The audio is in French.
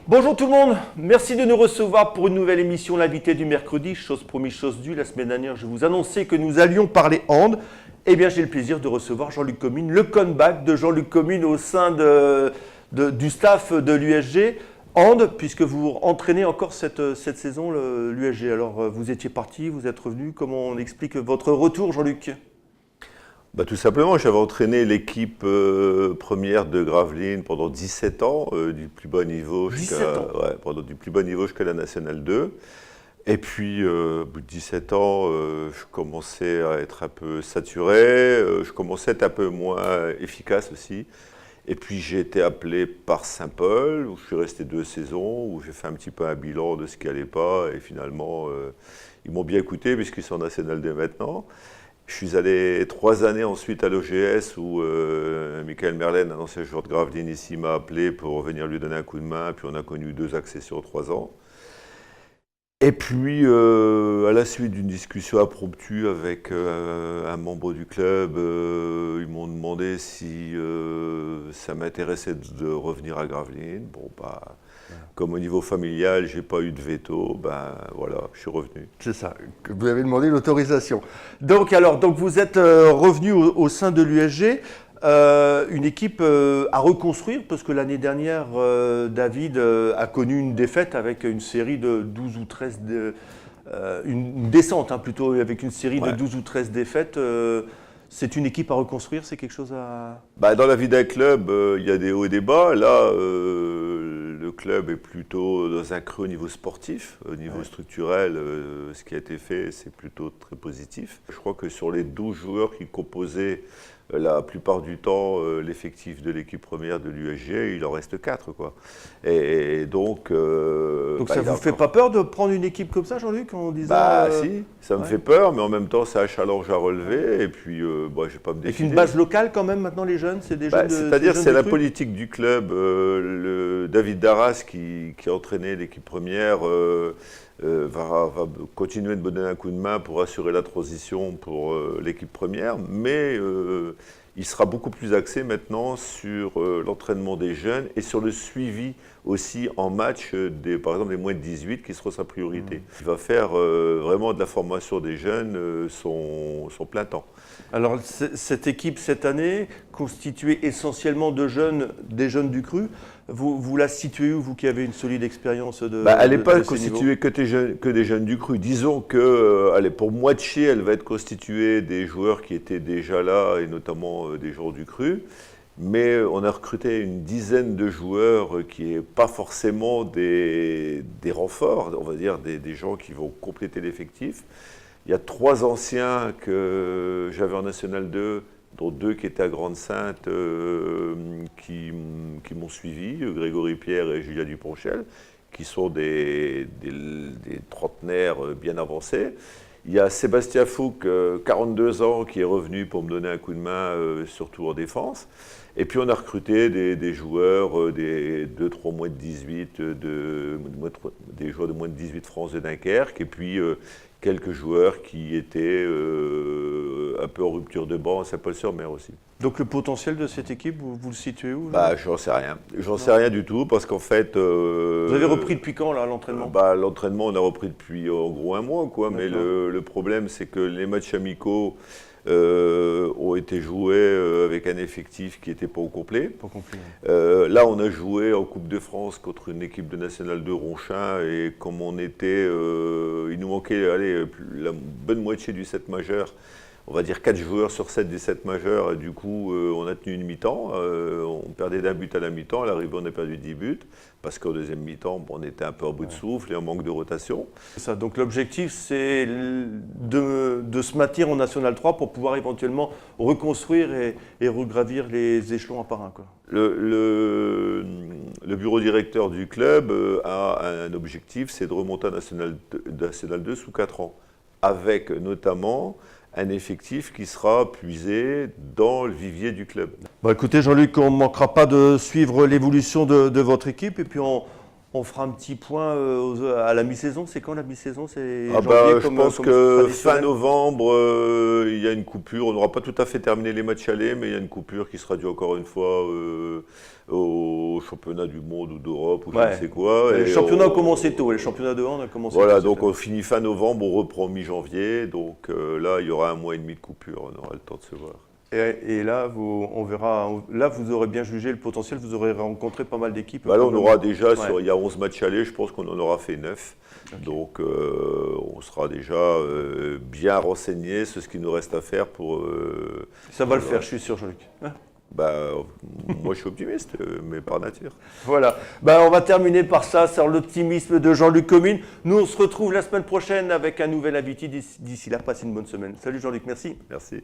Bonjour tout le monde, merci de nous recevoir pour une nouvelle émission, l'invité du mercredi, chose promise, chose due. La semaine dernière, je vous annonçais que nous allions parler hand. Eh bien, j'ai le plaisir de recevoir Jean-Luc Comines, le comeback de Jean-Luc Comines au sein du staff de l'USG. Hand, puisque vous entraînez encore cette saison l'USG. Alors, vous étiez parti, vous êtes revenu. Comment on explique votre retour, Jean-Luc ? Tout simplement, j'avais entraîné l'équipe première de Gravelines pendant 17 ans, du plus bas niveau jusqu'à la Nationale 2. Et puis, au bout de 17 ans, je commençais à être un peu saturé, je commençais à être un peu moins efficace aussi. Et puis, j'ai été appelé par Saint-Paul, où je suis resté 2 saisons, où j'ai fait un petit peu un bilan de ce qui n'allait pas. Et finalement, ils m'ont bien écouté, puisqu'ils sont en National 2 maintenant. Je suis allé 3 années ensuite à l'OGS où Michael Merlen, un ancien joueur de Gravelines ici, m'a appelé pour venir lui donner un coup de main. Puis on a connu 2 accessions en 3 ans. Et puis, à la suite d'une discussion impromptue avec un membre du club, ils m'ont demandé si ça m'intéressait de revenir à Gravelines. Comme au niveau familial, j'ai pas eu de veto, voilà, je suis revenu. C'est ça, que vous avez demandé l'autorisation. Donc vous êtes revenu au sein de l'USG, une équipe à reconstruire, parce que l'année dernière, David a connu une défaite avec une série de 12 ou 13, une descente plutôt, avec une série de 12 ou 13 défaites. C'est une équipe à reconstruire, c'est quelque chose à... Dans la vie d'un club, il y a des hauts et des bas. Là, le club est plutôt dans un creux au niveau sportif. Au niveau structurel, ce qui a été fait, c'est plutôt très positif. Je crois que sur les 12 joueurs qui composaient la plupart du temps l'effectif de l'équipe première de l'USG, il en reste 4, quoi. Et donc ça ne vous fait pas peur de prendre une équipe comme ça, Jean-Luc, en disant... Si, ça me fait peur, mais en même temps, c'est un challenge à relever. Et puis, je ne vais pas me décider. Avec une base locale quand même, maintenant, les jeunes, c'est des jeunes c'est-à-dire, c'est la politique du club. David Darras, qui a entraîné l'équipe première, va continuer de me donner un coup de main pour assurer la transition pour l'équipe première, mais il sera beaucoup plus axé maintenant sur l'entraînement des jeunes et sur le suivi aussi en match, par exemple des moins de 18 qui sera sa priorité. Il va faire vraiment de la formation des jeunes son plein temps. Alors cette équipe cette année, constituée essentiellement des jeunes du cru, vous la situez où, vous qui avez une solide expérience elle n'est pas constituée que des jeunes du cru. Disons que pour moitié, elle va être constituée des joueurs qui étaient déjà là, et notamment des joueurs du cru. Mais on a recruté une dizaine de joueurs qui n'est pas forcément des renforts, on va dire des gens qui vont compléter l'effectif. Il y a 3 anciens que j'avais en National 2, dont 2 qui étaient à Grande-Sainte, qui m'ont suivi, Grégory Pierre et Julia Duponchel, qui sont des trentenaires bien avancés. Il y a Sébastien Fouque, 42 ans, qui est revenu pour me donner un coup de main, surtout en défense. Et puis on a recruté des joueurs, des 2-3 moins de 18, des joueurs de moins de 18 France de Dunkerque, et puis quelques joueurs qui étaient un peu en rupture de banc à Saint-Paul-sur-Mer aussi. Donc le potentiel de cette équipe, vous le situez où ? J'en sais rien. J'en sais rien du tout, parce qu'en fait... vous avez repris depuis quand, là, l'entraînement ? L'entraînement, on a repris depuis en gros 1 mois, quoi. Mais le problème, c'est que les matchs amicaux ont été joués avec un effectif qui n'était pas au complet. Là, on a joué en Coupe de France contre une équipe de National 2 Ronchin, et comme on était... il nous manquait la bonne moitié du 7 majeur. On va dire 4 joueurs sur 7 des 7 majeurs, et du coup on a tenu une mi-temps, on perdait d'1 but à la mi-temps, à l'arrivée on a perdu 10 buts, parce qu'au deuxième mi-temps on était un peu en bout de souffle et en manque de rotation. Ça, donc l'objectif c'est de se maintenir en National 3 pour pouvoir éventuellement reconstruire et regravir les échelons un par un, quoi. Le bureau directeur du club a un objectif, c'est de remonter à National 2 sous 4 ans, avec notamment un effectif qui sera puisé dans le vivier du club. Écoutez Jean-Luc, on ne manquera pas de suivre l'évolution de votre équipe, et puis on On fera un petit point à la mi-saison. C'est quand la mi-saison? C'est je pense que fin novembre, il y a une coupure. On n'aura pas tout à fait terminé les matchs allés, mais il y a une coupure qui sera due encore une fois au championnat du monde ou d'Europe ou je ne sais quoi. Les championnats ont commencé tôt. Les championnats de hand ont commencé tôt. Voilà, donc on finit fin novembre, on reprend mi-janvier. Donc là, il y aura 1 mois et demi de coupure. On aura le temps de se voir. Et là, on verra. Là, vous aurez bien jugé le potentiel. Vous aurez rencontré pas mal d'équipes. Là, on aura déjà, il y a 11 matchs allés, je pense qu'on en aura fait 9. Okay. Donc, on sera déjà bien renseigné sur ce qu'il nous reste à faire pour. Ça va le faire, je suis sûr, Jean-Luc. Moi, je suis optimiste, mais par nature. Voilà. On va terminer par ça, sur l'optimisme de Jean-Luc Comines. Nous, on se retrouve la semaine prochaine avec un nouvel invité. D'ici là, passez une bonne semaine. Salut Jean-Luc, merci. Merci.